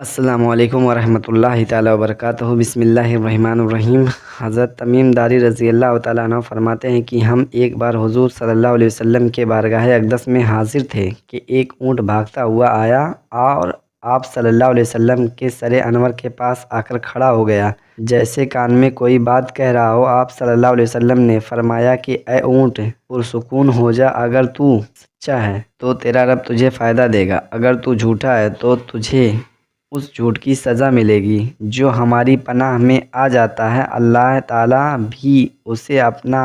السلام علیکم ورحمۃ اللہ تعالیٰ وبرکاتہ۔ بسم اللہ الرحمن الرحیم۔ حضرت تمیم داری رضی اللہ تعالیٰ عنہ فرماتے ہیں کہ ہم ایک بار حضور صلی اللہ علیہ وسلم کے بارگاہ اقدس میں حاضر تھے کہ ایک اونٹ بھاگتا ہوا آیا اور آپ صلی اللہ علیہ وسلم کے سر انور کے پاس آ کر کھڑا ہو گیا، جیسے کان میں کوئی بات کہہ رہا ہو۔ آپ صلی اللہ علیہ وسلم نے فرمایا کہ اے اونٹ، پرسکون ہو جا، اگر تو سچا ہے تو تیرا رب تجھے فائدہ دے گا، اگر تو جھوٹا ہے تو تجھے اس جھوٹ کی سزا ملے گی۔ جو ہماری پناہ میں آ جاتا ہے اللہ تعالیٰ بھی اسے اپنا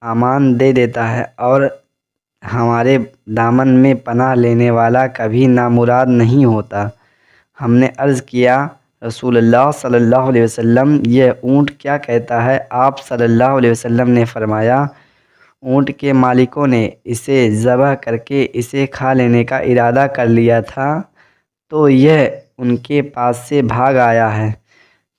امان دے دیتا ہے، اور ہمارے دامن میں پناہ لینے والا کبھی نامراد نہیں ہوتا۔ ہم نے عرض کیا، رسول اللہ صلی اللہ علیہ وسلم، یہ اونٹ کیا کہتا ہے؟ آپ صلی اللہ علیہ وسلم نے فرمایا، اونٹ کے مالکوں نے اسے ذبح کر کے اسے کھا لینے کا ارادہ کر لیا تھا، تو یہ ان کے پاس سے بھاگ آیا ہے۔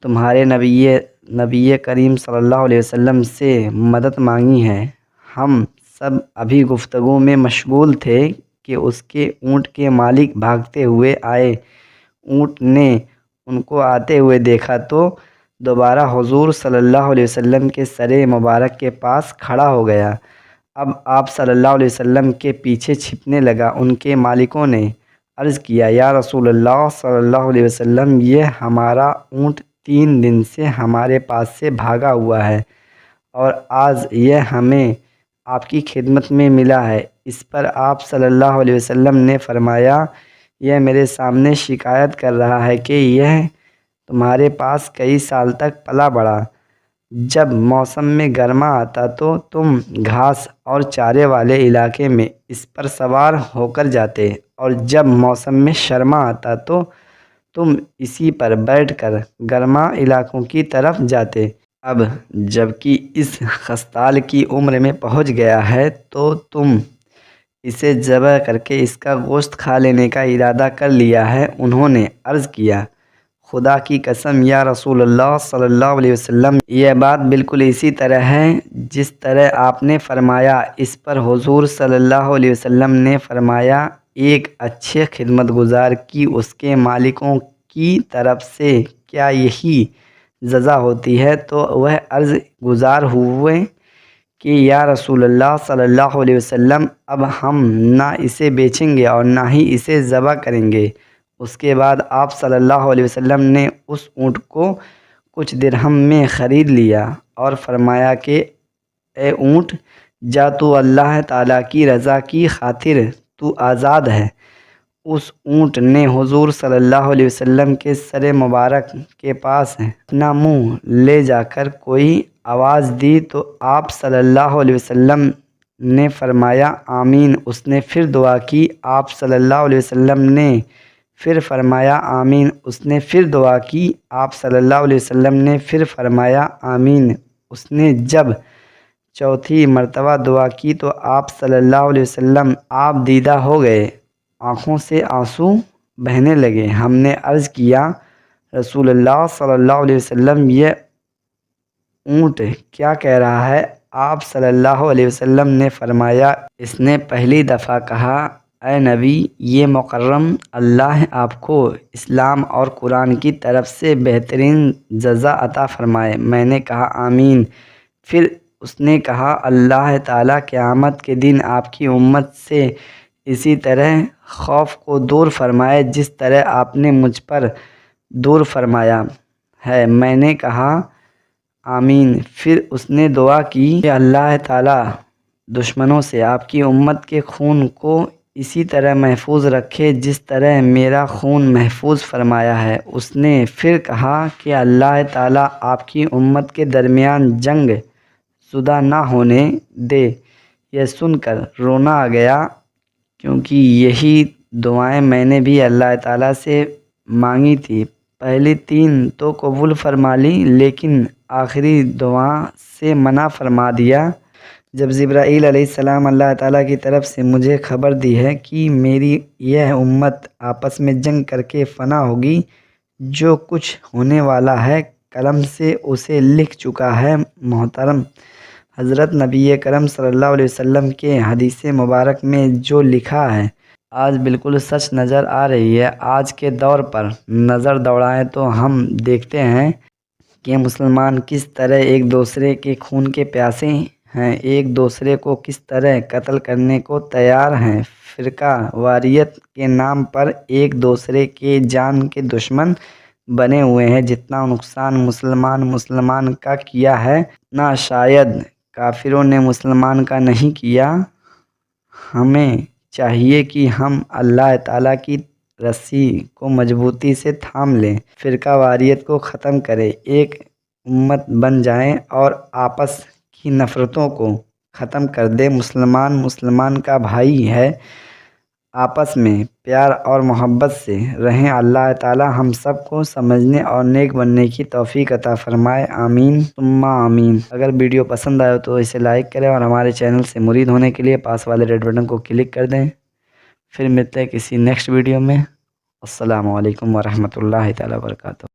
تمہارے نبی کریم صلی اللہ علیہ وسلم سے مدد مانگی ہے۔ ہم سب ابھی گفتگو میں مشغول تھے کہ اس کے اونٹ کے مالک بھاگتے ہوئے آئے۔ اونٹ نے ان کو آتے ہوئے دیکھا تو دوبارہ حضور صلی اللہ علیہ وسلم کے سر مبارک کے پاس کھڑا ہو گیا۔ اب آپ صلی اللہ علیہ وسلم کے پیچھے چھپنے لگا۔ ان کے مالکوں نے عرض کیا، یا رسول اللہ صلی اللہ علیہ وسلم، یہ ہمارا اونٹ 3 دن سے ہمارے پاس سے بھاگا ہوا ہے، اور آج یہ ہمیں آپ کی خدمت میں ملا ہے۔ اس پر آپ صلی اللہ علیہ وسلم نے فرمایا، یہ میرے سامنے شکایت کر رہا ہے کہ یہ تمہارے پاس کئی سال تک پلا بڑھا۔ جب موسم میں گرما آتا تو تم گھاس اور چارے والے علاقے میں اس پر سوار ہو کر جاتے، اور جب موسم میں سرما آتا تو تم اسی پر بیٹھ کر گرما علاقوں کی طرف جاتے۔ اب جب کہ اس خستال کی عمر میں پہنچ گیا ہے تو تم اسے ذبح کر کے اس کا گوشت کھا لینے کا ارادہ کر لیا ہے۔ انہوں نے عرض کیا، خدا کی قسم یا رسول اللہ صلی اللہ علیہ وسلم، یہ بات بالکل اسی طرح ہے جس طرح آپ نے فرمایا۔ اس پر حضور صلی اللہ علیہ وسلم نے فرمایا، ایک اچھے خدمت گزار کی اس کے مالکوں کی طرف سے کیا یہی جزا ہوتی ہے؟ تو وہ عرض گزار ہوئے کہ یا رسول اللہ صلی اللہ علیہ وسلم، اب ہم نہ اسے بیچیں گے اور نہ ہی اسے ذبح کریں گے۔ اس کے بعد آپ صلی اللہ علیہ وسلم نے اس اونٹ کو کچھ درہم میں خرید لیا اور فرمایا کہ اے اونٹ، جا، تو اللہ تعالیٰ کی رضا کی خاطر تو آزاد ہے۔ اس اونٹ نے حضور صلی اللہ علیہ وسلم کے سر مبارک کے پاس اپنا منہ لے جا کر کوئی آواز دی تو آپ صلی اللہ علیہ وسلم نے فرمایا، آمین۔ اس نے پھر دعا کی، آپ صلی اللہ علیہ وسلم نے پھر فرمایا، آمین۔ اس نے پھر دعا کی، آپ صلی اللہ علیہ وسلم نے پھر فرمایا، آمین۔ اس نے جب چوتھی مرتبہ دعا کی تو آپ صلی اللہ علیہ وسلم آپ دیدہ ہو گئے، آنکھوں سے آنسو بہنے لگے۔ ہم نے عرض کیا، رسول اللہ صلی اللہ علیہ وسلم، یہ اونٹ کیا کہہ رہا ہے؟ آپ صلی اللہ علیہ وسلم نے فرمایا، اس نے پہلی دفعہ کہا، اے نبی، یہ مکرم اللہ آپ کو اسلام اور قرآن کی طرف سے بہترین جزا عطا فرمائے۔ میں نے کہا، آمین۔ پھر اس نے کہا، اللہ تعالیٰ قیامت کے دن آپ کی امت سے اسی طرح خوف کو دور فرمائے جس طرح آپ نے مجھ پر دور فرمایا ہے۔ میں نے کہا، آمین۔ پھر اس نے دعا کی کہ اللہ تعالیٰ دشمنوں سے آپ کی امت کے خون کو اسی طرح محفوظ رکھے جس طرح میرا خون محفوظ فرمایا ہے۔ اس نے پھر کہا کہ اللہ تعالیٰ آپ کی امت کے درمیان جنگ زدہ نہ ہونے دے۔ یہ سن کر رونا آ گیا، کیونکہ یہی دعائیں میں نے بھی اللہ تعالیٰ سے مانگی تھی۔ پہلی 3 تو قبول فرما لی، لیکن آخری دعا سے منع فرما دیا۔ جب جبرائیل علیہ السلام اللہ تعالیٰ کی طرف سے مجھے خبر دی ہے کہ میری یہ امت آپس میں جنگ کر کے فنا ہوگی، جو کچھ ہونے والا ہے قلم سے اسے لکھ چکا ہے۔ محترم حضرت نبی کرم صلی اللہ علیہ وسلم کے حدیث مبارک میں جو لکھا ہے، آج بالکل سچ نظر آ رہی ہے۔ آج کے دور پر نظر دوڑائیں تو ہم دیکھتے ہیں کہ مسلمان کس طرح ایک دوسرے کے خون کے پیاسے ہیں، ایک دوسرے کو کس طرح قتل کرنے کو تیار ہیں، فرقہ واریت کے نام پر ایک دوسرے کے جان کے دشمن بنے ہوئے ہیں۔ جتنا نقصان مسلمان کا کیا ہے، اتنا شاید کافروں نے مسلمان کا نہیں کیا۔ ہمیں چاہیے کہ ہم اللہ تعالیٰ کی رسی کو مضبوطی سے تھام لیں، فرقہ واریت کو ختم کریں، ایک امت بن جائیں اور آپس کی نفرتوں کو ختم کر دیں۔ مسلمان کا بھائی ہے، آپس میں پیار اور محبت سے رہیں۔ اللہ تعالیٰ ہم سب کو سمجھنے اور نیک بننے کی توفیق عطا فرمائے، آمین ثم آمین۔ اگر ویڈیو پسند آئے تو اسے لائک کریں اور ہمارے چینل سے مرید ہونے کے لیے پاس والے ریڈ بٹن کو کلک کر دیں۔ پھر ملتے ہیں کسی نیکسٹ ویڈیو میں۔ السلام علیکم ورحمۃ اللہ تعالیٰ وبرکاتہ۔